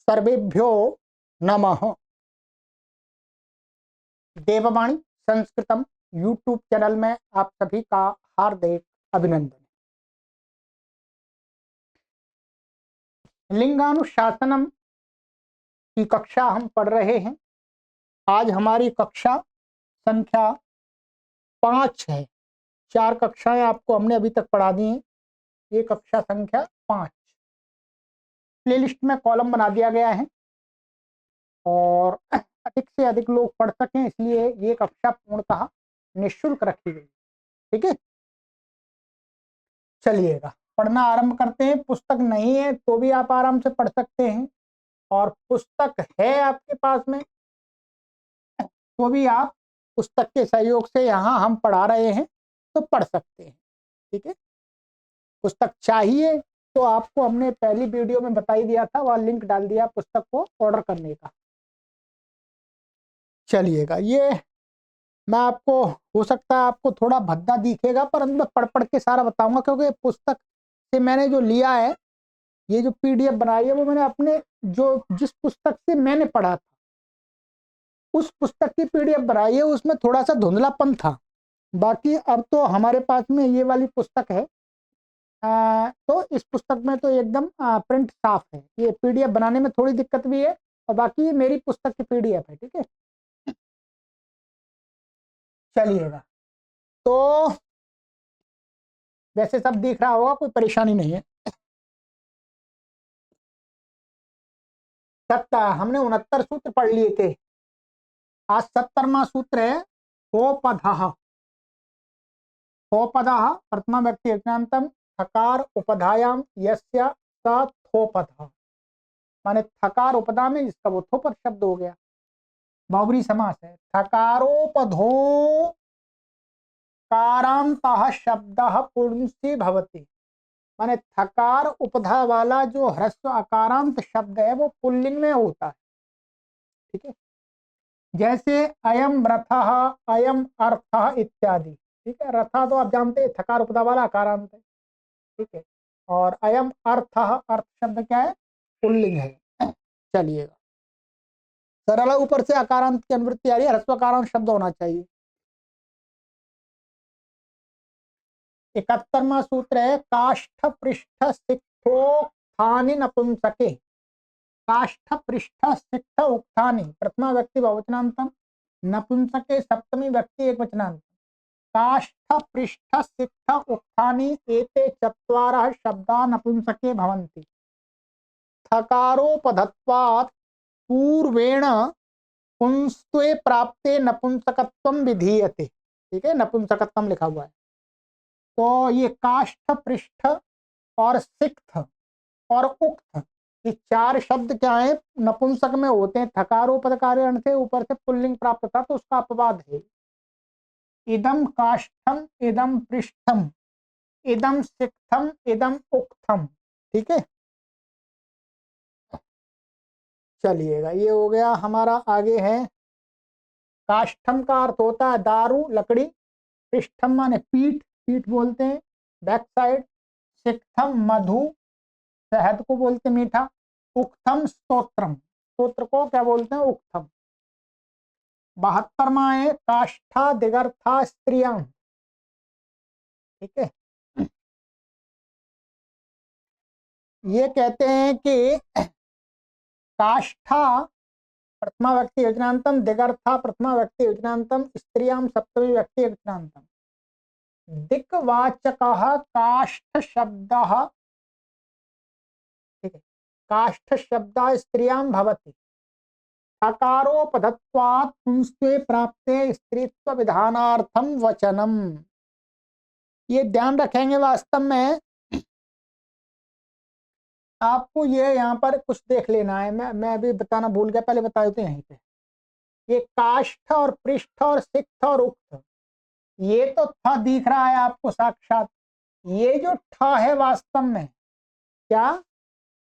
सर्वेभ्यो नमः। देववाणी संस्कृतम YouTube channel में आप सभी का हार्दिक अभिनंदन। लिंगानुशासनम की कक्षा हम पढ़ रहे हैं। आज हमारी कक्षा संख्या 5 है। 4 कक्षाएं आपको हमने अभी तक पढ़ा दी हैं। ये कक्षा संख्या 5 प्लेलिस्ट में कॉलम बना दिया गया है और अधिक से अधिक लोग पढ़ सकें, इसलिए ये कक्षा पूर्णतः निःशुल्क रखी गई। ठीक है, चलिएगा पढ़ना आरंभ करते हैं। पुस्तक नहीं है तो भी आप आराम से पढ़ सकते हैं, और पुस्तक है आपके पास में तो भी आप पुस्तक के सहयोग से यहाँ हम पढ़ा रहे हैं तो पढ़ सकते हैं। ठीक है, पुस्तक चाहिए तो आपको हमने पहली वीडियो में बता ही दिया था, वह लिंक डाल दिया पुस्तक को ऑर्डर करने का। चलिएगा, ये मैं आपको, हो सकता है आपको थोड़ा भद्दा दिखेगा, परंतु मैं पढ़ पढ़ के सारा बताऊंगा, क्योंकि पुस्तक से मैंने जो लिया है, ये जो पीडीएफ बनाई है, वो मैंने अपने जिस पुस्तक से मैंने पढ़ा था उस पुस्तक की पीडीएफ बनाई है। उसमें थोड़ा सा धुंधलापन था, बाकी अब तो हमारे पास में ये वाली पुस्तक है। तो इस पुस्तक में तो एकदम प्रिंट साफ है। ये पीडीएफ बनाने में थोड़ी दिक्कत भी है, और बाकी ये मेरी पुस्तक की पीडीएफ है। ठीक है, चलिएगा। तो वैसे सब दिख रहा होगा, कोई परेशानी नहीं है। हमने 69 सूत्र पढ़ लिए थे। आज 70वां सूत्र है थोपधः। थोपधः प्रथमा व्यक्ति एकनांतम थकार उपधायाम यस्य स थोपधः, माने थकार उपधा में जिसका वो थोपद शब्द हो गया। बहुब्री समास है। थकारोपधो कारांतः शब्दः पुंसि भवति, माने थकार उपधा वाला जो ह्रस्व अकारांत शब्द है वो पुल्लिंग में होता है। ठीक है, जैसे अयम रथः, अयम अर्थः इत्यादि। ठीक है, रथा तो आप जानते हैं थकार उपधा वाला अकारांत है। ठीक है, और अयम अर्थः, अर्थ शब्द क्या है? पुल्लिंग है। चलिएगा, सरल ऊपर से अकारांत की अनुवृत्ति आ रही है, ह्रस्व अकारांत शब्द होना चाहिए। 71वां सूत्र है काष्ठ पृष्ठ सिक्थोक्थानि नपुंसके। काष्ठ पृष्ठ सिक्थ उक्थानि प्रथमा व्यक्ति बहुवचनांतम, नपुंसके सप्तमी व्यक्ति एकवचनांतम। काष्ठ पृष्ठ सिक्थ उक्थानि एते चत्वारः शब्दा नपुंसके भवन्ति। थकारोपधत्वात् पूर्वेण पुंस्त्वे प्राप्ते नपुंसकत्वं विधीयते। ठीक है, नपुंसकत्वम लिखा हुआ है। तो ये काष्ठ पृष्ठ और सिक्थ और उक्त, ये 4 शब्द क्या है? नपुंसक में होते हैं। थकारोपध कार्य से ऊपर से पुल्लिंग प्राप्त था तो उसका अपवाद है। इदम काष्ठम, इदम पृष्ठम, इदम सिक्थम, इदम उक्थम। ठीक है, चलिएगा, ये हो गया हमारा। आगे है काष्ठम का अर्थ होता है दारू, लकड़ी। पृष्ठम माने पीठ, पीठ बोलते हैं बैक साइड। सिक्थम मधु, शहद को बोलते मीठा। उक्थम स्तोत्रम, स्तोत्र को क्या बोलते हैं? उक्थम। 72वां है काष्ठा दिगर्था स्त्रियां। ठीक है, ये कहते हैं कि काष्ठा प्रथमा व्यक्ति योजनांतम, दिगर्था प्रथमा व्यक्ति योजनांतम, स्त्रियां सप्तमी व्यक्ति योजनांतम। दिक्वाचकः काष्ठ शब्दः। ठीक है, काष्ठ शब्दः स्त्रियां भवति। थकारोपधत्वात् पुंस्त्वे प्राप्ते स्त्रीत्व विधानार्थम वचनम। ये ध्यान रखेंगे। वास्तव में आपको ये यहाँ पर कुछ देख लेना है। मैं अभी बताना भूल गया, पहले बता देते हैं यहीं पे। ये काष्ठ और पृष्ठ और सिक्थ और उक्त, ये तो थ दिख रहा है आपको साक्षात। ये जो ठ है वास्तव में क्या,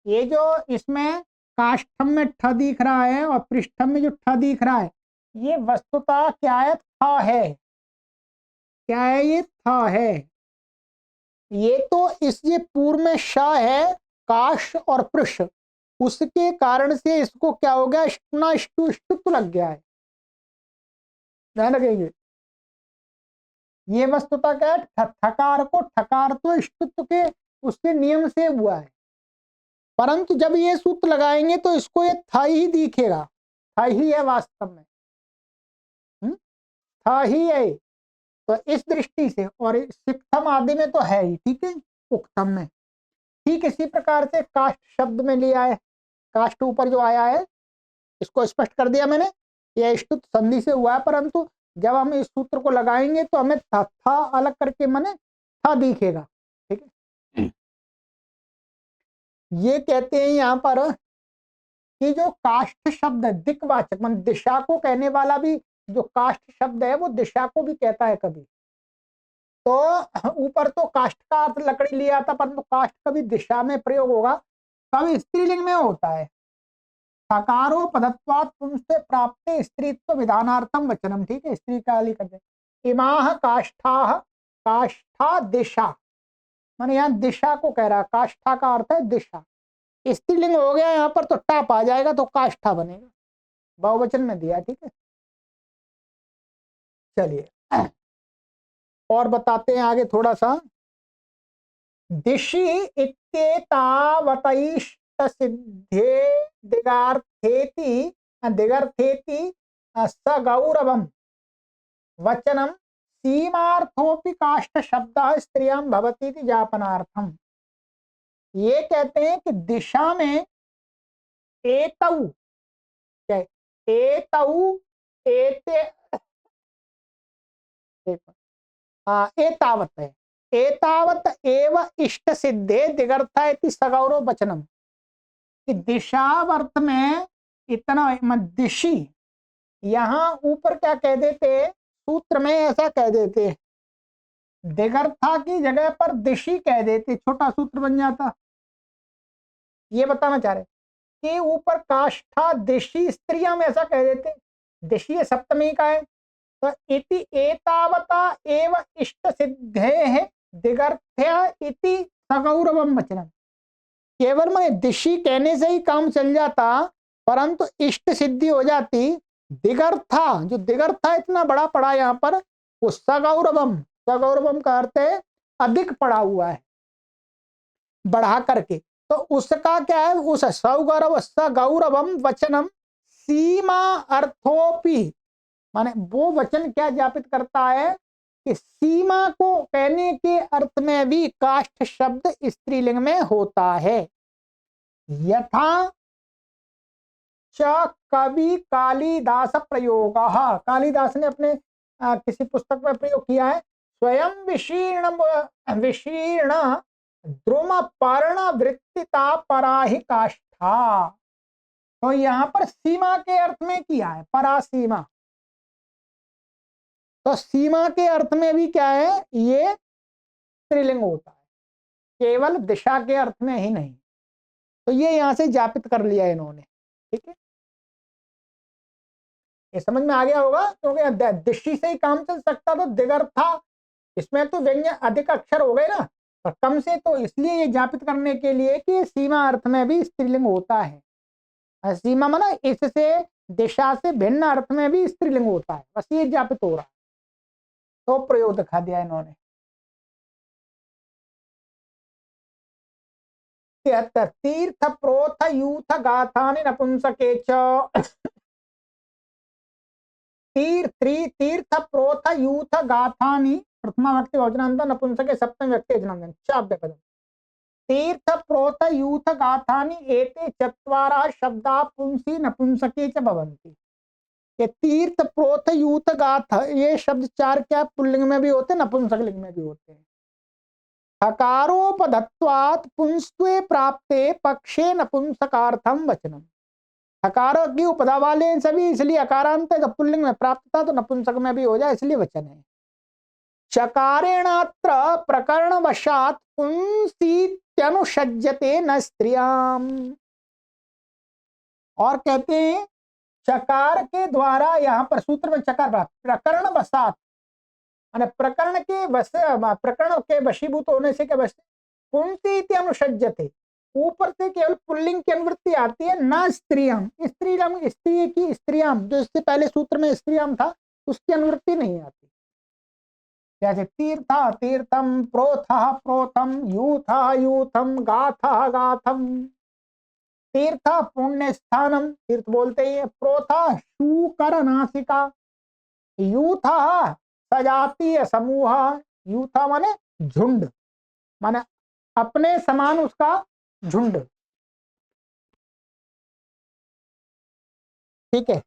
ये जो इसमें काष्ठम में ठ दिख रहा है और पृष्ठम में जो ठ दिख रहा है, ये वस्तुतः क्या है? थ है। क्या है? ये थ है। ये तो इस ये पूर्व में श है, काश और पृष, उसके कारण से इसको क्या हो गया, ष्टुत्व लग गया है। ध्यान रखेंगे, ये वस्तुता क्या है, ठकार को ठकार तो ष्टुत्व के उसके नियम से हुआ है, परंतु जब ये सूत्र लगाएंगे तो इसको ये था ही दिखेगा, था ही है वास्तव में, था ही है। तो इस दृष्टि से, और सिक्थम आदि में तो है ही, ठीक है, उक्तम में। ठीक इसी प्रकार से काष्ठ शब्द में लिया है, काष्ठ ऊपर जो आया है इसको स्पष्ट कर दिया मैंने, यह ष्टुत संधि से हुआ है, परंतु जब हम इस सूत्र को लगाएंगे तो हमें था अलग करके माने था दिखेगा, ठीक है। ये कहते हैं यहाँ पर कि जो काष्ठ शब्द है दिक्वाचक, मान दिशा को कहने वाला भी जो काष्ठ शब्द है वो दिशा को भी कहता है कभी। तो ऊपर तो काष्ठ का अर्थ लकड़ी लिया था, परंतु काष्ठ कभी दिशा में प्रयोग होगा, कभी स्त्रीलिंग में होता है। सकारो पदत्वात् पुंस्ते प्राप्ते स्त्रीत्व विधानार्थम वचनम, ठीक है, स्त्री का लिखते इमाह काष्ठाः, काष्ठा दिशा, माने यहाँ दिशा को कह रहा है, काष्ठा का अर्थ है दिशा, स्त्रीलिंग हो गया यहाँ पर तो टाप आ जाएगा तो काष्ठा बनेगा, बहुवचन में दिया, ठीक है। चलिए और बताते हैं आगे थोड़ा सा। दिशि इत्येतावतैष्ट सिद्धे दिगार्थेति दिगर्थेति सगौरवम वचनम सीमार्थोपि काष्ठ शब्दः स्त्रियां भवति इति ज्ञापनार्थम। ये कहते हैं कि दिशा में एतौ, क्या है? एतौ एते एतावत है, एतावत एव इष्ट सिद्धे दिगर्था इति सगौरव वचनम, कि दिशावर्थ में इतना दिशि, यहां ऊपर क्या कह देते सूत्र में, ऐसा कह देते दिगर्था की जगह पर दिशि कह देते, छोटा सूत्र बन जाता। ये बताना चाह रहे कि ऊपर काष्ठा दिशि स्त्रियां में ऐसा कह देते, दिशि सप्तमी का है, तो इति एतावता एव इष्ट सिद्धेः दिगर्थ्य इति सगौरवम वचनम। केवल मैं दिशि कहने से ही काम चल जाता, परंतु इष्ट सिद्धि हो जाती। दिगर्था, जो दिगर्था इतना बड़ा पड़ा यहाँ पर, वो सगौरवम, सगौरवम का अर्थ है अधिक पड़ा हुआ है, बढ़ा करके, तो उसका क्या है, उस सगौरव सगौरवम वचनम सीमा अर्थोपि, माने वो वचन क्या ज्ञापित करता है कि सीमा को कहने के अर्थ में भी काष्ठ शब्द स्त्रीलिंग में होता है। यथा च कवि कालिदास प्रयोग, कालिदास ने अपने किसी पुस्तक में प्रयोग किया है, स्वयं विशीर्ण विशीर्ण द्रुम पर्ण वृत्तिता पराहि काष्ठा। तो यहाँ पर सीमा के अर्थ में किया है, परा सीमा, तो सीमा के अर्थ में भी क्या है, ये स्त्रीलिंग होता है, केवल दिशा के अर्थ में ही नहीं। तो ये यहां से ज्ञापित कर लिया इन्होंने, ठीक है, ये समझ में आ गया होगा, क्योंकि दिशि से ही काम चल सकता, तो दिगर्था इसमें तो व्यंजन अधिक अक्षर हो गए ना, और कम से, तो इसलिए ये ज्ञापित करने के लिए कि सीमा अर्थ में भी स्त्रीलिंग होता है। सीमा माना इससे दिशा से भिन्न अर्थ में भी स्त्रीलिंग होता है, बस ये ज्ञापित हो रहा है, तो प्रयोग दिखा दिया इन्होंने। 73 तीर्थ प्रोथ यूथ गाथानि नपुंसके च, तीर्थ प्रोथ यूथ गाथानि प्रथमा व्यक्ति बहुवचनान्त नपुंसके सप्तम व्यक्ति यजनान्त चाभ्यपदम। तीर्थ प्रोथ यूथ गाथानि एते चत्वारः शब्दा पुंसी नपुंसके च भवन्ति। ये तीर्थ प्रोथ यूथ गाथ, ये शब्द चार क्या पुल्लिंग में भी होते, नपुंसकलिंग में भी होते हैं। हकारोपधत्वात् पुंस्त्वे प्राप्ते पक्षे नपुंसकार्थम वचनम, हकार की उपधा वाले सभी, इसलिए अकारांत है, जब पुल्लिंग में प्राप्त था तो नपुंसक में भी हो जाए, इसलिए वचन है। चकारेणात्र प्रकरण वशात पुंसीत्यनुषज्यते न स्त्रियाम, और कहते हैं चकार के द्वारा, यहाँ पर सूत्र में चकार प्रकरण वशात, प्रकरण के वश, प्रकरण के वशीभूत होने से क्या वश, पुंसी अनुषज्यते, ऊपर से केवल पुल्लिंग की अनुवृत्ति आती है, ना स्त्रियम। स्त्रीलिंग स्त्री की स्त्रियम, जो इससे पहले सूत्र में स्त्रियम था उसकी अनुवृत्ति नहीं आती। जैसे तीर्था तीर्थम, प्रोथा प्रोथम, यूथा यूथम, गाथा गाथम। तीर्थ पुण्य स्थानम, तीर्थ बोलते ही, प्रोथा शूकर नासिका, यूथा सजातीय समूह, यूथा माने झुंड, माने अपने समान उसका झुंड, ठीक है।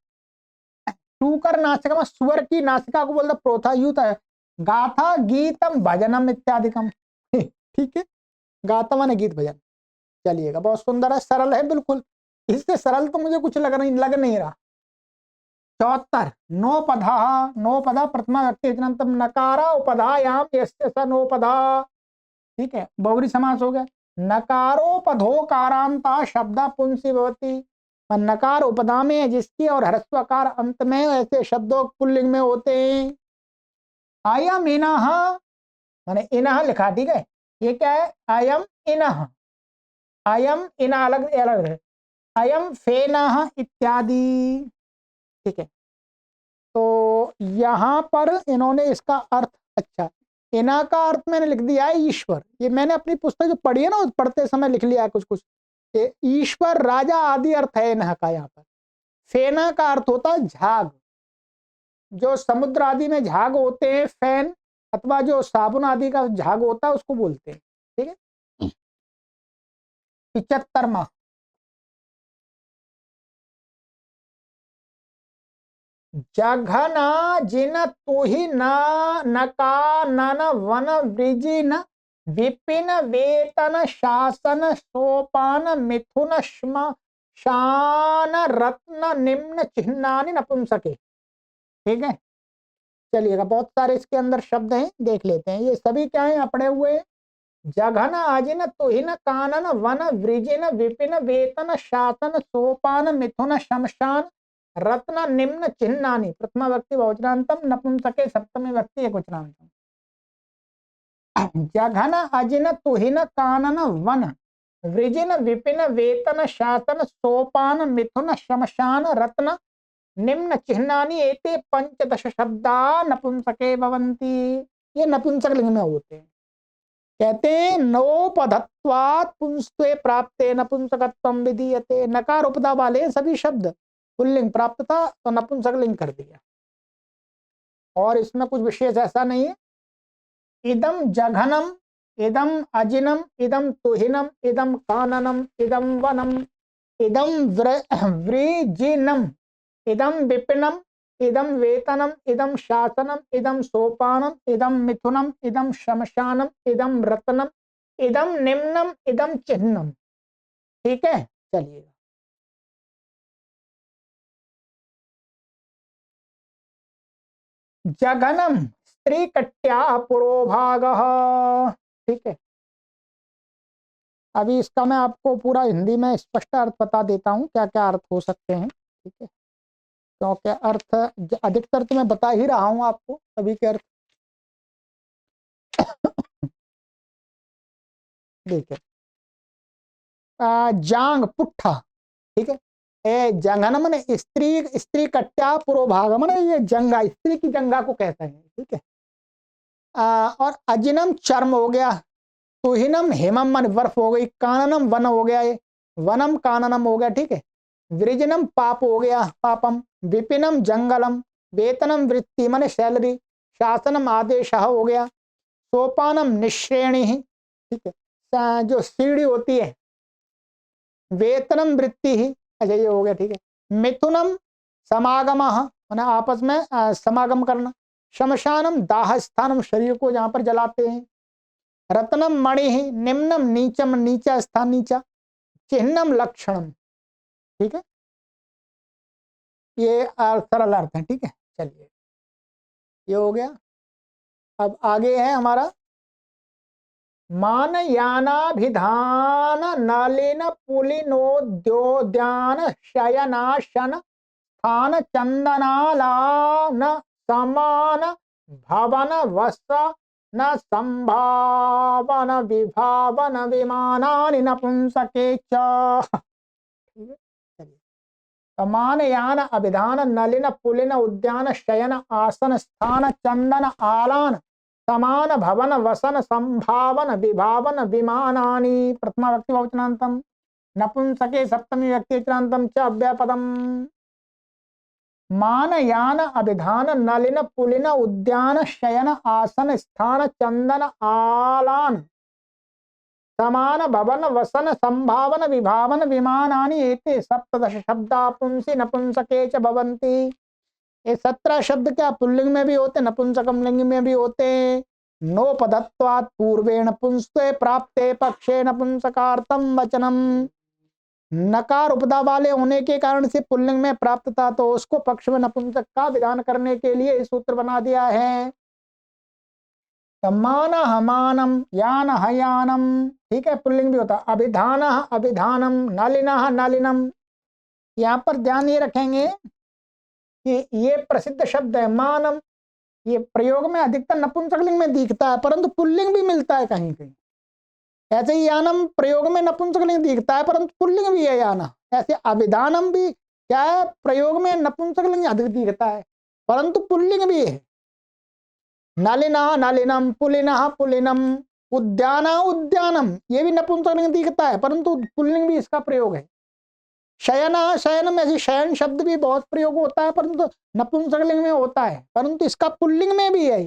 शूकर नासिका, सुअर की नासिका को बोलते प्रोथा यूथ है। गाथा गीतम भजनम इत्यादिकम, ठीक है। गाथा माने गीत भजन। चलिएगा, बहुत सुंदर है, सरल है बिल्कुल, इससे सरल तो मुझे कुछ लग नहीं रहा। 74 नोपधा, नोपधा प्रथमा व्यक्ति वचनांतम नकारा उपधायाम यस्य स नोपधा, ठीक है, बहुब्री समास हो गया। नकारोपधोकारांता शब्द पुंसी भवति, नकार उपधा में है जिसकी और ह्रस्वकार अंत में, ऐसे शब्दों पुल्लिंग में होते हैं। आयम इनह, माने इनह लिखा, ठीक है, ये क्या है, आयम इनह, आयम इनह अलग अलग है, अयम फेनः इत्यादि, ठीक है। तो यहां पर इन्होंने इसका अर्थ, अच्छा, इना का अर्थ मैंने लिख दिया है ईश्वर, ये मैंने अपनी पुस्तक जो पढ़ी है ना, पढ़ते समय लिख लिया है कुछ कुछ, ईश्वर राजा आदि अर्थ है इनह का। यहाँ पर फेना का अर्थ होता है झाग, जो समुद्र आदि में झाग होते हैं फैन, अथवा जो साबुन आदि का झाग होता है उसको बोलते हैं, ठीक है। 75वां जघना जिन तुहि न नका नन वन वृजिन विपिन वेतन शासन सोपान मिथुन शान रत्न निम्न चिन्हानि नपुंसके, ठीक है। चलिएगा, बहुत सारे इसके अंदर शब्द हैं, देख लेते हैं। ये सभी क्या है, पड़े हुए। जघन आजिन तुहिन कानन वन वृजिन विपिन वेतन शासन सोपान मिथुन शमशान रत्न निम्न चिन्हानि, प्रथमा व्यक्ति बहुवचनांतम, नपुंसके सप्तमी व्यक्ति एकवचनांतम। जघन अजिन तुहिन कानन वन वृजिन विपिन वेतन शासन सोपान मिथुन शमशान रत्न निम्न चिन्हानि एते पंचदश शब्दा नपुंसके भवन्ति, ये नपुंसक लिंग में होते हैं। कहते हैं नोपधत्वात् पुंस्त्वे प्राप्ते नपुंसकत्वं विधीयते, नकार उपधा वाले सभी शब्द पुल्लिंग प्राप्त था तो नपुंसक लिंग कर दिया, और इसमें कुछ विशेष ऐसा नहीं है। इदम जघनम, इदम अजिनम, इदम तुहिनम, इदम काननम, इदम वनम, इदम वृजिनम, इदम विपिनम, इदम वेतनम, इदम शासनम, इदम सोपानम, इदम मिथुनम, इदम शमशानम, इदम रत्नम, इदम निम्नम, इदम चिन्हम, ठीक है। चलिएगा, जघनम स्त्री कट्या पुरोभाग, ठीक है। अभी इसका मैं आपको पूरा हिंदी में स्पष्ट अर्थ बता देता हूँ, क्या क्या अर्थ हो सकते हैं, ठीक है, क्योंकि अर्थ अधिकतर तो मैं बता ही रहा हूँ आपको सभी के अर्थ। देखिए, जांग पुट्ठा, ठीक है, ए जंगन मने स्त्री, स्त्री कट्या पुरोभाग मने ये जंगा, स्त्री की जंगा को कहते हैं, ठीक है। और अजिनम चर्म हो गया, तुहिनम हेमम मन बर्फ हो गई, काननम वन हो गया, ये वनम काननम हो गया, ठीक है। वृजनम पाप हो गया, पापम, विपिनम जंगलम, वेतनम वृत्ति मन सैलरी, शासनम आदेश हो गया, सोपानम निश्रेणी, ठीक है, जो सीढ़ी होती है, वेतनम वृत्ति ही, अच्छा ये हो गया, ठीक है। मिथुनम समागम, माने आपस में समागम करना, शमशानम दाह स्थानम, शरीर को जहां पर जलाते हैं, रत्नम मणि ही, निम्नम नीचम, नीचा स्थान नीचा, चिन्हम लक्षणम, ठीक है। ये सरल अर्थ है, ठीक है। चलिए, ये हो गया। अब आगे है हमारा मान यानाभिधान नलिन पुलिनोद्योद्यान शयनाशन स्थान चंदनालान समान भवन वस न संभावन विभावन विमानानि नपुंसके च। समान यान अभिधान नलिन पुलिन उद्यान शयन आसन स्थान चंदन आलान समान भवन वसन संभावन विभावन विमानानि। प्रथमा व्यक्ति बहुवचनांतम नपुंसके सप्तमी व्यक्ति वचनांतम च अव्ययपदम। मान यान अभिधान नलिन पुलिन उद्यान शयन आसन स्थान चंदन आलान समान भवन वसन संभावन विभावन विमानानि एते सप्तदश शब्दा पुंसी नपुंसके च भवन्ति। ये 17 शब्द क्या पुल्लिंग में भी होते, नपुंसकम लिंग में भी होते। नोपदत्वात् पूर्वेण पुंस्ते प्राप्ते पक्षे नपुंसकार्थम वचनम। नकार उपदा वाले होने के कारण से पुल्लिंग में प्राप्त था, तो उसको पक्ष में नपुंसक का विधान करने के लिए सूत्र बना दिया है। मान हमानम यान हयानम, ठीक है, पुल्लिंग भी होता। अभिधान अभिधानम नलिन नलिनम। यहाँ पर ध्यान ये रखेंगे कि ये प्रसिद्ध शब्द है मानम, ये प्रयोग में अधिकतर नपुंसकलिंग में दिखता है, परंतु पुल्लिंग भी मिलता है कहीं कहीं। ऐसे ही यानम प्रयोग में नपुंसकलिंग दिखता है, परंतु पुल्लिंग भी है याना। ऐसे अभिधानम भी क्या है, प्रयोग में नपुंसकलिंग अधिक दिखता है, परंतु पुल्लिंग भी है। नलिना नलिनम पुलिना पुलिनम उद्याना उद्यानम, ये भी नपुंसकलिंग दिखता है, परंतु पुल्लिंग भी इसका प्रयोग है। शयना शयनम, ऐसे शयन शब्द भी बहुत प्रयोग होता है, परंतु नपुंसकलिंग में होता है, परंतु इसका पुल्लिंग में भी है।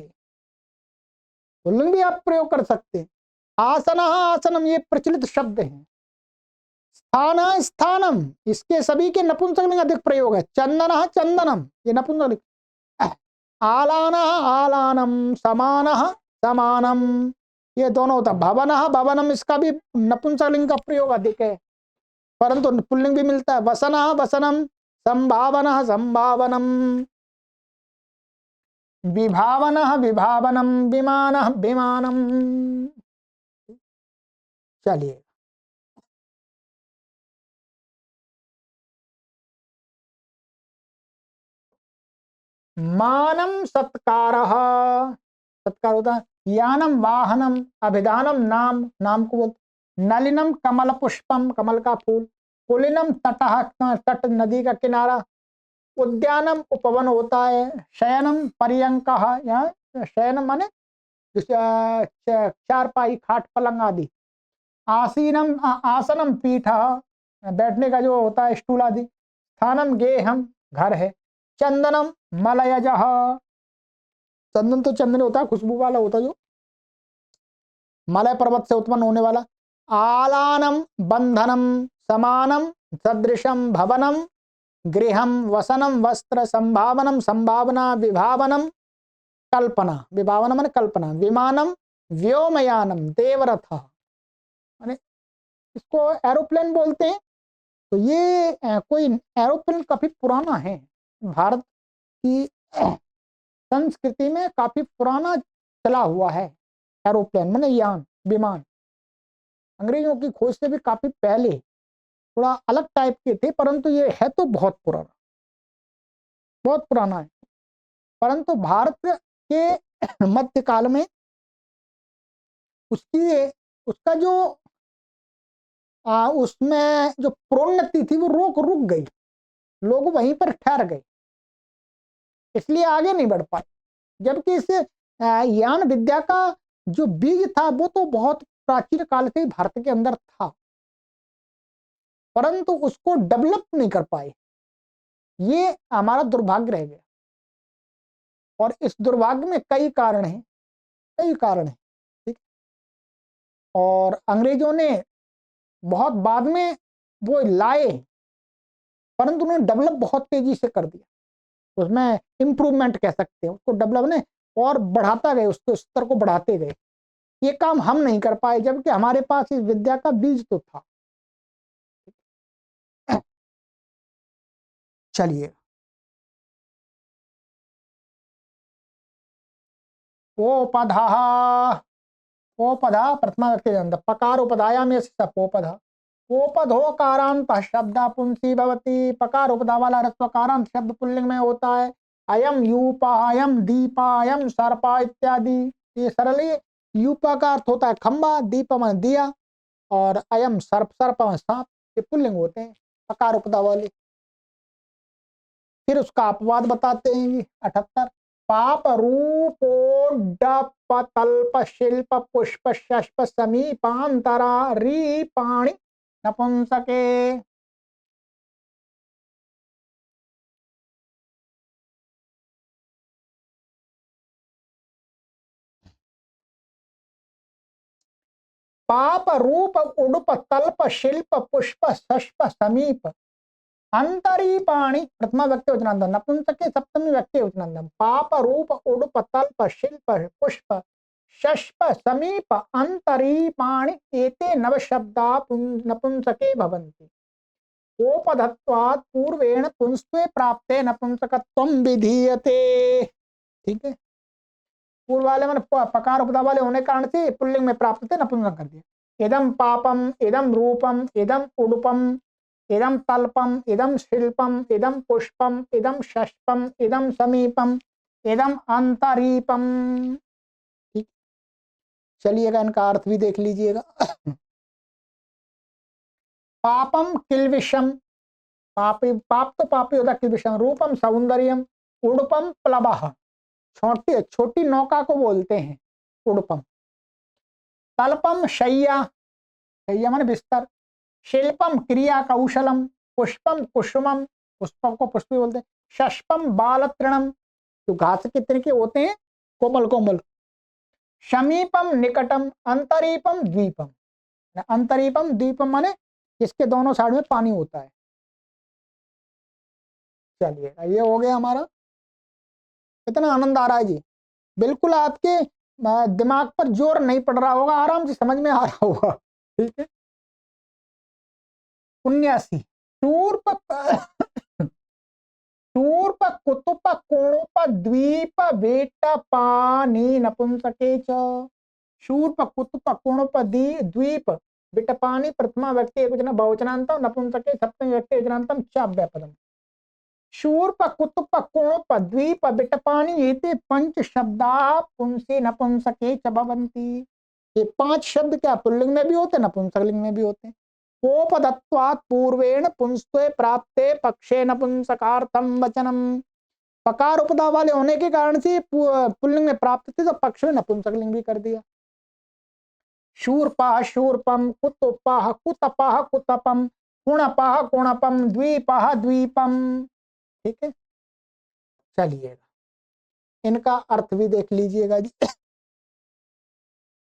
पुल्लिंग भी आप प्रयोग कर सकते हैं। आसन आसनम, ये प्रचलित शब्द हैं। स्थान स्थानम, इसके सभी के नपुंसकलिंग अधिक प्रयोग है। चंदन चंदनम, ये नपुंसकलिंग। आलान आलानम समान समानम, ये दोनों होता। भवन भवनम, इसका भी नपुंसकलिंग का प्रयोग अधिक है, परंतु पुल्लिंग भी मिलता है। वसन वसनम संभावन संभावनम विभावन विभावनम विमान विमानम। चलिए मानम सत्कारः, सत्कार होता है। यानम वाहनम अभिधानम नाम, नाम को बोलते। नलिनम कमल पुष्पम, कमल का फूल। पुलिनम तटः, तट नदी का किनारा। उद्यानम उपवन होता है। शयनम पर्यंकः, यहाँ शयनम माने चारपाई खाट पलंग आदि। आसीनम आसनम पीठ, बैठने का जो होता है स्टूल आदि। स्थानम गेहम, घर है। चंदनम मलयजः, चंदन तो चंदन होता है, खुशबू वाला होता है जो मलय पर्वत से उत्पन्न होने वाला। आलानम बंधनम समानम सदृशम भवनम गृहम वसनम वस्त्र संभावनम संभावना विभावनम कल्पना, विभावना माने कल्पना। विमानम व्योमयानम देवरथ, माने इसको एरोप्लेन बोलते हैं। तो ये कोई एरोप्लेन काफी पुराना है, भारत की संस्कृति में काफी पुराना चला हुआ है एरोप्लेन, माने यान विमान। अंग्रेजों की खोज से भी काफी पहले थोड़ा अलग टाइप के थे, परंतु ये है तो बहुत पुराना, बहुत पुराना है। परंतु भारत के मध्यकाल में उसका जो उसमें जो प्रोन्नति थी वो रुक गई, लोग वहीं पर ठहर गए, इसलिए आगे नहीं बढ़ पाए। जबकि इस यान विद्या का जो बीज था वो तो बहुत प्राचीन काल से ही भारत के अंदर था, परंतु उसको डेवलप नहीं कर पाए। ये हमारा दुर्भाग्य रह गया, और इस दुर्भाग्य में कई कारण हैं, कई कारण हैं, ठीक। और अंग्रेजों ने बहुत बाद में वो लाए, परंतु उन्होंने डेवलप बहुत तेजी से कर दिया। उसमें इंप्रूवमेंट कह सकते हैं उसको, डेवलप ने और बढ़ाता गए, उसके स्तर को बढ़ाते गए। ये काम हम नहीं कर पाए, जबकि हमारे पास इस विद्या का बीज तो था। चलिए पोपधा, पोपधा प्रथमा व्यक्ति अंदर पकार उपधायाम पोपधा। पोपधोकारांत शब्द पुंसी भवती, पकार उपधा वाला रस्वकारांत शब्द पुल्लिंग में होता है। अयम यूपा अयम दीपा अयम सर्पा इत्यादि, ये सरल है। यूपा का अर्थ होता है खंबा, दीप मन दिया, और अयम सर्प, सर्प सांप, ये पुल्लिंग होते हैं पकार उपदा वाले। फिर उसका अपवाद बताते हैं जी 78। पाप रूपोडप तल्प शिल्प पुष्प शष्प समीपांतरा री पाणी नपुंसके। पाप रूप उडुप तल्प शिल्प पुष्प शष्प समीप अंतरी पाणी प्रथमा व्यक्ति वचनांतम, नपुंसके सप्तमी व्यक्ति वचनांतम। पाप रूप उडुप तल्प शिल्प पुष्प शष्प समीप अंतरी पाणी एते नव शब्दा नपुंसके भवन्ति। ओपधत्वात् पूर्वेण पुंस्त्वे प्राप्ते नपुंसकत्वं विधीयते। ठीक है, पूर्व वाले मैंने पकार उपदा वाले होने कारण से पुल्लिंग में प्राप्त थे नपुंसक कर दिया। इदम पापम, इदम रूपम, इदम उडुपम, इदम तल्पम, इदम शिल्पम, इदम पुष्पम, इदम शष्पम, इदम समीपम, इदम अंतरीपम। ठीक, चलिएगा इनका अर्थ भी देख लीजिएगा। पापम किलविषम, पापी पाप तो पापी होता किलविषम। रूपम सौंदर्यम, उडुपम प्लवः, छोटी छोटी नौका को बोलते हैं उडुपम। तल्पम शय्या, शय्या माने बिस्तर। शिल्पम क्रिया कौशलम, पुष्पम कुसुमम, पुष्पम को पुष्प बोलते हैं। शष्पम बाल तृणम, जो घास के तरह के होते हैं कोमल कोमल। समीपम निकटम, अंतरीपम द्वीपम, अंतरीपम द्वीपम माने इसके दोनों साइड में पानी होता है। चलिए ये हो गया हमारा। कितना आनंद आ रहा है जी, बिल्कुल आपके दिमाग पर जोर नहीं पड़ रहा होगा, आराम से समझ में आ रहा होगा। ठीक है, 79। शूर्प शूर्प कुतुप कोणुप द्वीप वेट पानी नपुंसके च। शूर्प कुतुप कोणुप द्वीप विटपानी प्रथमा व्यक्ति एकवचन बहुवचनांतम, नपुंसके सप्तमी व्यक्ति एकवचनांतम च अव्यापदम। शूर्प कुतुप कोणुप द्वीप विटपानी एते पंच शब्दा पुंसी नपुंसके च भवन्ति। ये 5 शब्द क्या पुल्लिंग में भी होते हैं नपुंसकलिंग में भी होते हैं। कोपदत्वात् पूर्वेण पुंस्त्वे प्राप्ते पक्षे नपुंसकार्थम वचनम। पकार उपदा वाले होने के कारण से पुल्लिंग में प्राप्त थे तो पक्ष में नपुंसकलिंग भी कर दिया। शूर्पः शूर्पम, कुतुपः कुतपः कुतपम, कुणपः कुणपम, द्वीपः द्वीपम। ठीक है, चलिएगा इनका अर्थ भी देख लीजिएगा जी।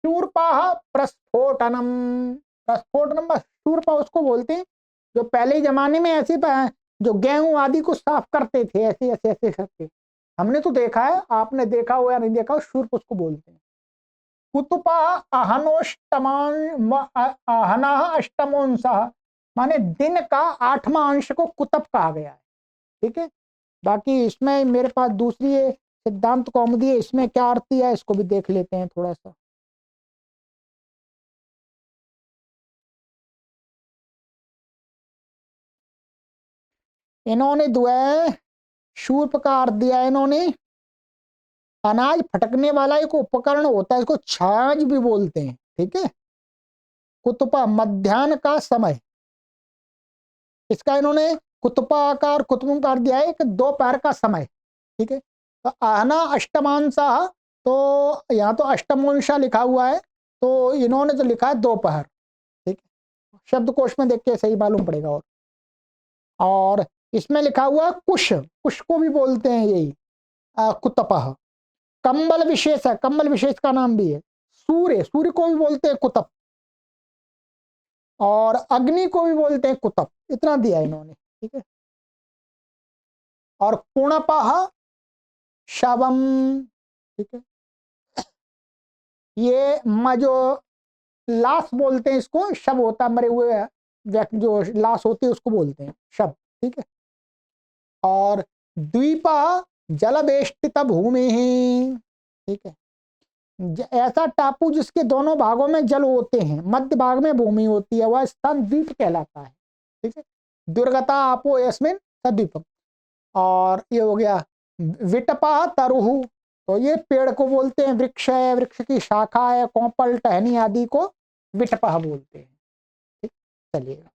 शूर्पः प्रस्फोटनम, प्रस्फोटनम शूर्पा उसको बोलते हैं जो पहले जमाने में ऐसे जो गेहूं आदि को साफ करते थे, ऐसे ऐसे ऐसे करके। हमने तो देखा है, आपने देखा हो या नहीं देखा हो, शूर्प उसको बोलते हैं। कुतुपा अहनोष्टमान अहना अष्टमोंसः, माने दिन का 8वां अंश को कुतप कहा गया है। ठीक है, बाकी इसमें मेरे पास दूसरी सिद्धांत कौमुदी है, इसमें क्या अर्थ है इसको भी देख लेते हैं थोड़ा सा। इन्होंने द्वय शूर्प का अर्थ दिया है इन्होंने, अनाज फटकने वाला एक उपकरण होता है, इसको छाछ भी बोलते हैं। ठीक है, कुतुपा मध्याह्न का समय, इसका इन्होंने कुतुपा आकार कुतुम का अर्थ दिया है कि दोपहर का समय। ठीक है, तो आहना अष्टमांसा, तो यहाँ तो अष्टमोंशा लिखा हुआ है, तो इन्होंने तो लिखा है दोपहर। ठीक है, शब्दकोश में देख के सही मालूम पड़ेगा। और इसमें लिखा हुआ कुश, कुश को भी बोलते हैं यही कुतपः। कंबल विशेष है, कंबल विशेष का नाम भी है। सूर्य, सूर्य को भी बोलते हैं कुतप, और अग्नि को भी बोलते हैं कुतप। इतना दिया इन्होंने। ठीक है, और कुणपः शवम। ठीक है, ये जो लाश बोलते हैं इसको, शव होता है मरे हुए व्यक्ति, जो लाश होती है उसको बोलते हैं शव। ठीक है, और द्वीपा जलवेष्टित भूमि। ठीक है, ऐसा टापू जिसके दोनों भागों में जल होते हैं, मध्य भाग में भूमि होती है, वह स्थान द्वीप कहलाता है। ठीक है, दुर्गता आपो यस्मिन सद्वीपम। और ये हो गया विटपा तरुहु, तो ये पेड़ को बोलते हैं वृक्ष है, वृक्ष की शाखा है, कोंपल टहनी आदि को विटपह बोलते हैं। ठीक, चलिएगा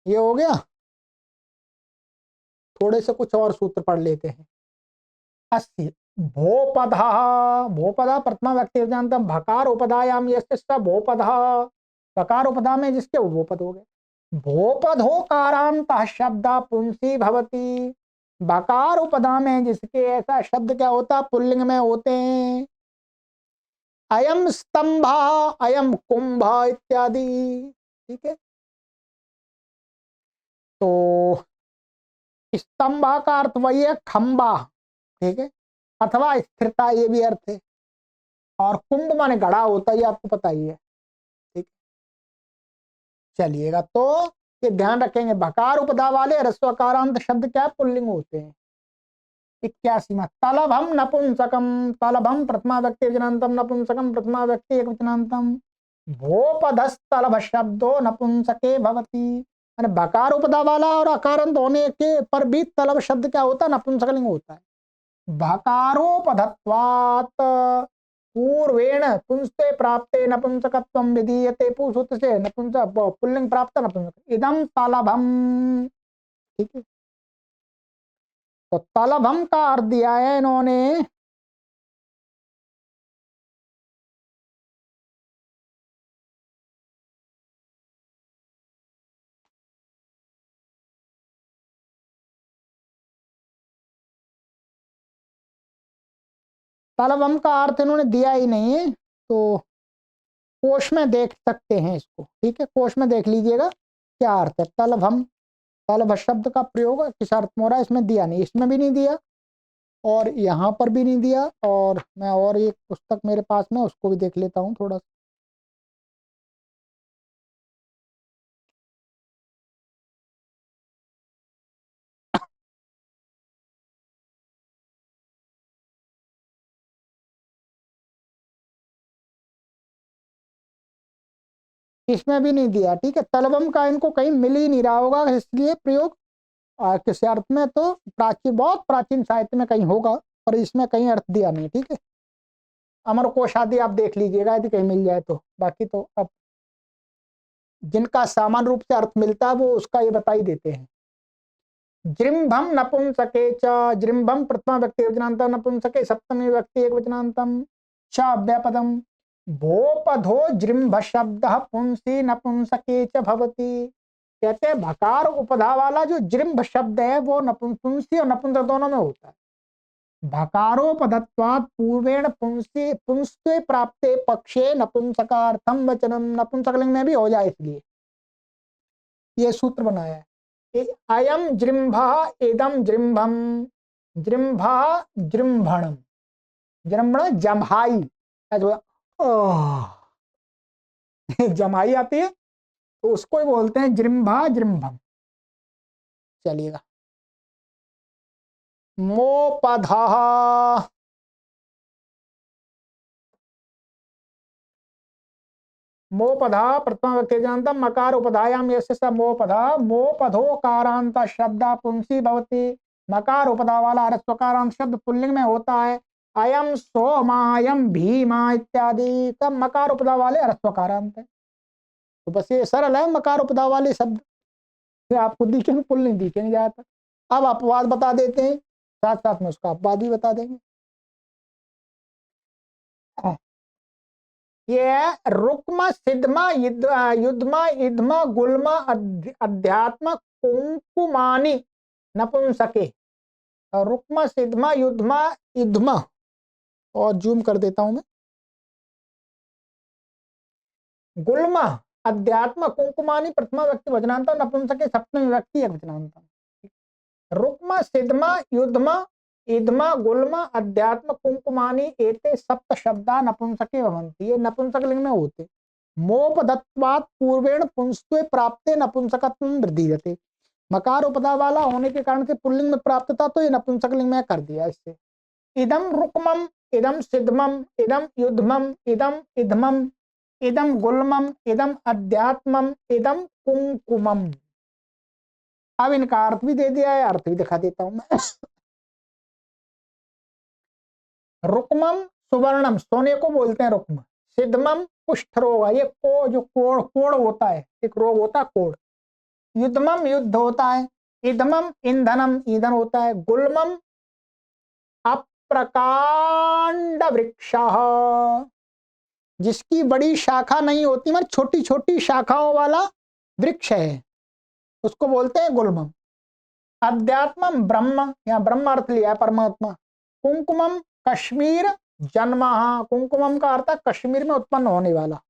ये हो गया। थोड़े से कुछ और सूत्र पढ़ लेते हैं। 80 भोपधा, भोपधा प्रथमा व्यक्ति जानता, भकार उपधायाम यस्य भोपधा, भकार उपधा में जिसके वो भोपद हो गए। भोपधो कारांत शब्द पुंसी भवती, भकार उपधा में जिसके ऐसा शब्द क्या होता पुल्लिंग में होते हैं। अयम स्तंभा, अयम कुंभ इत्यादि। ठीक है, तो स्तंभा का अर्थ वही है खंबा, ठीक है, अथवा स्थिरता, ये भी अर्थ है। और कुंभ माने गड़ा होता है, ये आपको पता ही है। ठीक, चलिएगा तो ये ध्यान रखेंगे, भकार उपधा वाले ह्रस्वकारांत शब्द क्या पुल्लिंग होते हैं। 81 में तलभम नपुंसकम, तलभम प्रथमा व्यक्ति वचनांतम, नपुंसकम प्रथमा व्यक्ति एक वचनांतम। भोपधस्तलभ शब्दो नपुंसके भवति, माने भकार उपधा वाला और अकारांत होने के पर भी तलभ शब्द क्या होता है नपुंसकलिंग होता है। भकारोपधत्वात् पूर्वेण पुंस्ते प्राप्ते नपुंसकत्वं विधीयते, पूसूत्र से नपुंसक पुल्लिंग प्राप्त नपुंसक इदम तलभम। ठीक है, तो तलभम का अर्थ दिया है इन्होंने तलभम का अर्थ इन्होंने दिया ही नहीं है, तो कोश में देख सकते हैं इसको। ठीक है, कोश में देख लीजिएगा क्या अर्थ है तलभम। तलभ शब्द का प्रयोग किस अर्थ में हो रहा है इसमें दिया नहीं, इसमें भी नहीं दिया और यहाँ पर भी नहीं दिया। और मैं और एक पुस्तक मेरे पास में उसको भी देख लेता हूँ थोड़ा सा। इसमें भी नहीं दिया। ठीक है, तलवम का इनको कहीं मिल ही नहीं रहा होगा, इसलिए प्रयोग किसी अर्थ में तो प्राचीन, बहुत प्राचीन साहित्य में कहीं होगा, पर इसमें कहीं अर्थ दिया नहीं। ठीक है, अमर कोश आदि आप देख लीजिएगा यदि कहीं मिल जाए तो, बाकी तो अब जिनका सामान्य रूप से अर्थ मिलता है वो उसका ये बता ही देते हैं। जृंभम नपुंसके च, जृंभम प्रथमा व्यक्ति वचनांतम, नपुंसके सप्तमी व्यक्ति एक वचनांतम, च अव्यापदम। भोपधो जृंभ शब्द पुंसी नपुंसके च भवति, कहते हैं भकार उपधा वाला जो जृंभ शब्द है वो पुंसी और नपुंसक दोनों में होता है। भकारोपधत्वात् पूर्वेण पुंसी पुंस्ते प्राप्ते पक्षे नपुंसकार्थम वचनम, नपुंसकलिंग में भी हो जाए इसलिए ये सूत्र बनाया है। अयम जृंभ इदम जृंभम, जृंभ जृंभणम, जृंभण जम्हाई, जमाई आती है तो उसको ही बोलते हैं जृंभा जृंभम। चलिएगा, मोपधा, मोपधा प्रथमा व्यक्ति जानता, मकार उपधायाम यस्य मोपधा, मोपधो कारांत शब्द पुंसी भवति, मकार उपधा वाला ह्रस्वकारांत शब्द पुल्लिंग में होता है। अयम सोमायम भीमा इत्यादि सब मकार उपधा वाले ह्रस्वकारांत है। तो बस ये सरल है, मकार उपधा वाले शब्द आपको दिखेंगे, पुल्लिंग दिखेंगे ज्यादातर। अब अपवाद बता देते हैं, साथ साथ में उसका अपवाद भी बता देंगे। ये है रुक्म सिद्धमा युद्धमा इधमा गुलमा अध्यात्म कुंकुमानी नपुंसके। रुक्म सिद्धमा युद्धमा इधमा, और जूम कर देता हूं मैं, गुलमा अध्यात्म कुंकुमानी प्रथमा व्यक्ति वचनांत, नपुंसके सप्तमी व्यक्ति एक वचनांत। रुक्म सिद्धमा युद्धमा इधमा गुलमा अध्यात्म कुंकुमानी एते सप्त शब्दा नपुंसके भवन्ति, ये नपुंसकलिंग में होते। मोपदत्वात् पूर्वेण पुंस्त्वे प्राप्ते नपुंसकत्वं वृद्धीयते, मकार उपधा वाला होने के कारण से पुल्लिंग में प्राप्त था तो ये नपुंसकलिंग में कर दिया इससे। इदम रुक्मम, इदम सिद्धमम, इदम युद्धमम, इदम इधमम, इदम गुलमम, इदम अध्यात्मम, इदम कुंकुमम। अब इनका अर्थ भी दे दिया है, अर्थ भी दिखा देता हूं मैं। रुक्मम सुवर्णम, सोने को बोलते हैं रुक्म। सिद्धमम कुष्ठ रोग, ये को जो कोड़ होता है, एक रोग होता है कोड़। युद्धमम युद्ध होता है। ईधमम ईंधनम, ईंधन होता है। गुल्मम अप्रकांड वृक्ष, जिसकी बड़ी शाखा नहीं होती, मतलब छोटी छोटी शाखाओं वाला वृक्ष है, उसको बोलते हैं गुल्मम। अध्यात्मम ब्रह्म, या ब्रह्म अर्थ लिया है परमात्मा। कुंकुमम कश्मीर जन्म, कुंकुमम का अर्थ है कश्मीर में उत्पन्न होने वाला।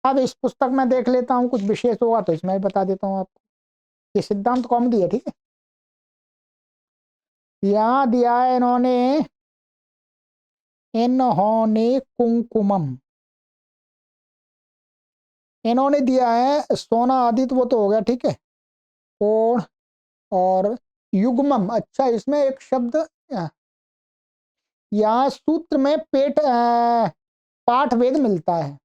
अब इस पुस्तक में देख लेता हूँ, कुछ विशेष होगा तो इसमें भी बता देता हूँ आपको। ये सिद्धांत कौमुदी है, ठीक है। यहाँ दिया है इन्होंने कुंकुमम, इन्होंने दिया है सोना आदि, तो वो तो हो गया, ठीक है। कोण और युग्मम, अच्छा इसमें एक शब्द यहाँ सूत्र में पाठ वेद मिलता है।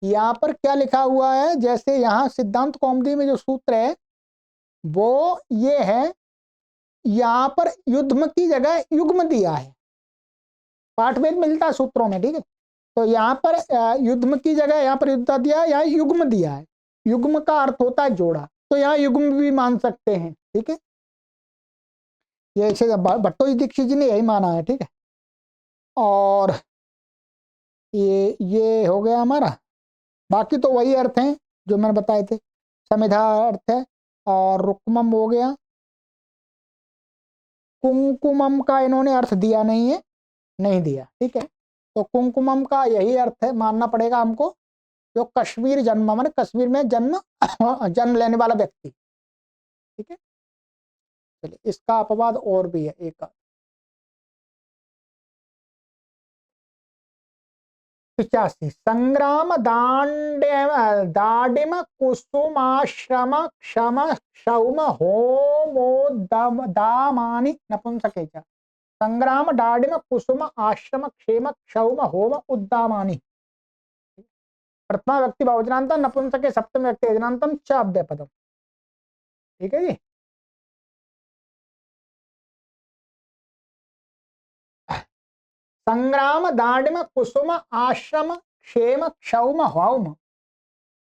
यहाँ पर क्या लिखा हुआ है, जैसे यहाँ सिद्धांत कौमुदी में जो सूत्र है वो ये है, यहाँ पर युग्म की जगह युग्म दिया है। पाठ वेद मिलता है सूत्रों में, ठीक है। तो यहाँ पर युग्म की जगह यहाँ पर युद्ध दिया है, यहाँ युग्म दिया है। युग्म का अर्थ होता है जोड़ा, तो यहाँ युग्म भी मान सकते हैं, ठीक है। ये भट्टोजी दीक्षित जी ने यही माना है, ठीक है। और ये हो गया हमारा। बाकी तो वही अर्थ हैं जो मैंने बताए थे। समिधा अर्थ है, और रुक्मम हो गया। कुंकुमम का इन्होंने अर्थ दिया नहीं है, नहीं दिया, ठीक है। तो कुंकुमम का यही अर्थ है, मानना पड़ेगा हमको, जो कश्मीर जन्म, माने कश्मीर में जन्म जन्म लेने वाला व्यक्ति, ठीक है। चलिए, इसका अपवाद और भी है एक। 85 संग्राम दाडिम कुसुमाश्रम क्षम क्षौम होमोदामानि नपुंसके च। संग्राम दाडिम कुसुम आश्रम क्षेम क्षौम होम उद्दामानि। प्रथमा व्यक्ति बहुवचनांतम, नपुंसके सप्तम व्यक्ति यजनांतम, च अव्यय पदम, ठीक है जी। संग्राम दाडिम कुसुम आश्रम क्षेम क्षौम हौम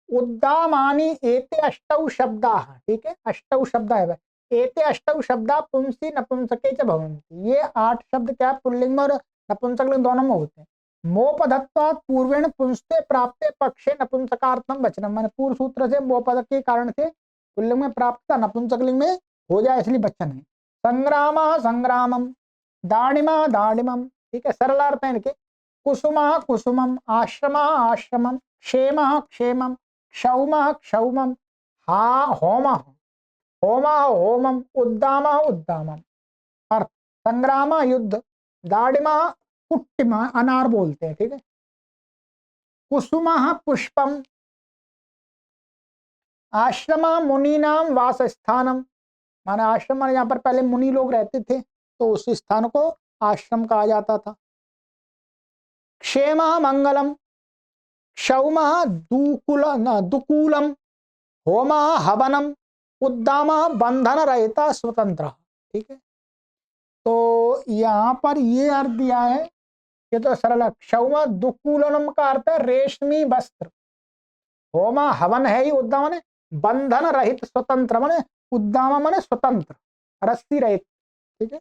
उद्दामानि एते अष्टौ शब्दाः, ठीक है। अष्टौ शब्द है, एते अष्टौ शब्दा पुंसी नपुंसके च भवन्ति। ये 8 शब्द क्या पुल्लिंग में और नपुंसकलिंग दोनों में होते हैं। मोपधत्वात् पूर्वेण पुंस्ते प्राप्ते पक्षे नपुंसकार्थम वचनम, माने पूर्व सूत्र से मोपद के कारण से पुल्लिंग में प्राप्त नपुंसकलिंग में हो जाए, इसलिए वचन है। संग्रामः संग्रामम, दाडिमः दाडिमम, ठीक है। सरलार्थ है इनके। कुसुमः कुसुमम, आश्रमः आश्रमम, क्षेमः क्षेमम, क्षौमः क्षौमम, हा होमः होमः होमम, उद्दामः उद्दामम। अर्थ, संग्रामः युद्ध, दाडिमः कुट्टिमः अनार बोलते हैं, ठीक है। कुसुमः पुष्पम, आश्रमः मुनीनाम वास स्थानम, माने आश्रम माने यहाँ पर पहले मुनि लोग रहते थे, तो उस स्थान को आश्रम कहा जाता था। क्षेमः मंगलम, क्षौमः दुकूलम, होमः हवनम, उद्दामः बंधन रहता स्वतंत्र, ठीक है। तो यहाँ पर ये अर्थ दिया है, ये तो सरल है। क्षौम दुकूलनम का अर्थ है रेशमी वस्त्र, होमा हवन है ही, उद्दाम माने बंधन रहित स्वतंत्र, माने उद्दाम माने स्वतंत्र, रस्सी रहित, ठीक है।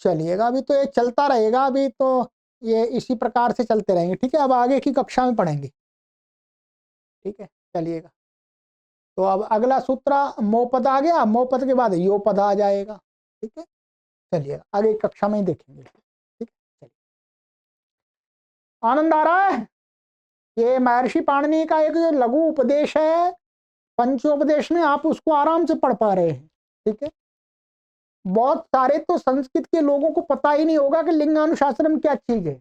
चलिएगा, अभी तो ये चलता रहेगा, अभी तो ये इसी प्रकार से चलते रहेंगे, ठीक है। अब आगे की कक्षा में पढ़ेंगे, ठीक है। चलिएगा, तो अब अगला सूत्र मोपद आ गया, मोपद के बाद यो पद आ जाएगा, ठीक है। चलिए आगे कक्षा में ही देखेंगे, ठीक है। आनंद आ रहा है। ये महर्षि पाणिनि का एक जो लघु उपदेश है पंचोपदेश में, आप उसको आराम से पढ़ पा रहे हैं, ठीक है। बहुत सारे तो संस्कृत के लोगों को पता ही नहीं होगा कि लिंगानुशासन क्या चीज है।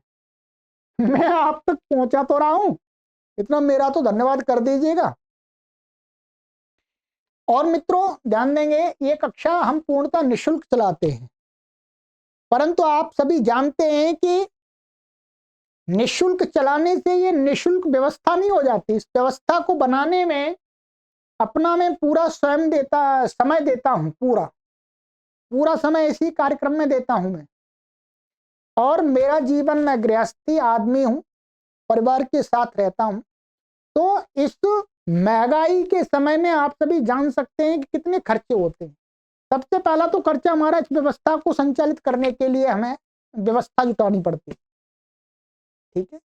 मैं आप तक पहुंचा तो रहा हूं, इतना मेरा तो धन्यवाद कर दीजिएगा। और मित्रों ध्यान देंगे, ये कक्षा हम पूर्णतः निःशुल्क चलाते हैं, परंतु आप सभी जानते हैं कि निःशुल्क चलाने से ये निःशुल्क व्यवस्था नहीं हो जाती। इस व्यवस्था को बनाने में अपना मैं पूरा समय देता हूं, पूरा समय इसी कार्यक्रम में देता हूं मैं। और मेरा जीवन, मैं गृहस्थी आदमी हूं, परिवार के साथ रहता हूं। तो इस महंगाई के समय में आप सभी जान सकते हैं कि कितने खर्चे होते हैं। सबसे पहला तो खर्चा हमारा इस व्यवस्था को संचालित करने के लिए हमें व्यवस्था जुटानी पड़ती है, ठीक है।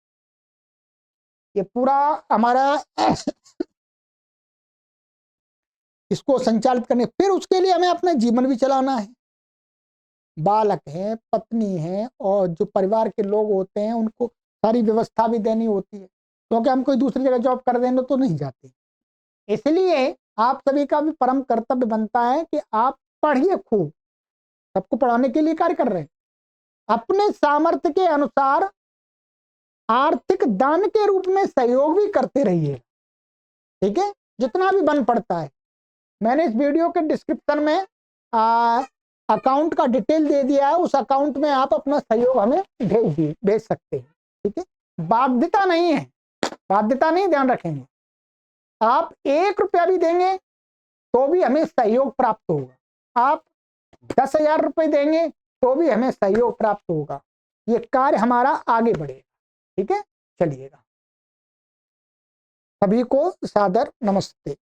ये पूरा हमारा इसको संचालित करने, फिर उसके लिए हमें अपना जीवन भी चलाना है। बालक हैं, पत्नी है, और जो परिवार के लोग होते हैं उनको सारी व्यवस्था भी देनी होती है, क्योंकि हम कोई दूसरी जगह जॉब कर देंगे तो नहीं जाते। इसलिए आप सभी का भी परम कर्तव्य बनता है कि आप पढ़िए खूब, सबको पढ़ाने के लिए कार्य कर रहे हैं। अपने सामर्थ्य के अनुसार आर्थिक दान के रूप में सहयोग भी करते रहिए, ठीक है, जितना भी बन पड़ता है। मैंने इस वीडियो के डिस्क्रिप्शन में अकाउंट का डिटेल दे दिया है, उस अकाउंट में आप अपना सहयोग हमें भेज सकते हैं, ठीक है। बाध्यता नहीं है, बाध्यता नहीं, ध्यान रखेंगे। आप 1 रुपया भी देंगे तो भी हमें सहयोग प्राप्त होगा, आप 10,000 रुपए देंगे तो भी हमें सहयोग प्राप्त होगा। ये कार्य हमारा आगे बढ़ेगा, ठीक है। चलिएगा, सभी को सादर नमस्ते।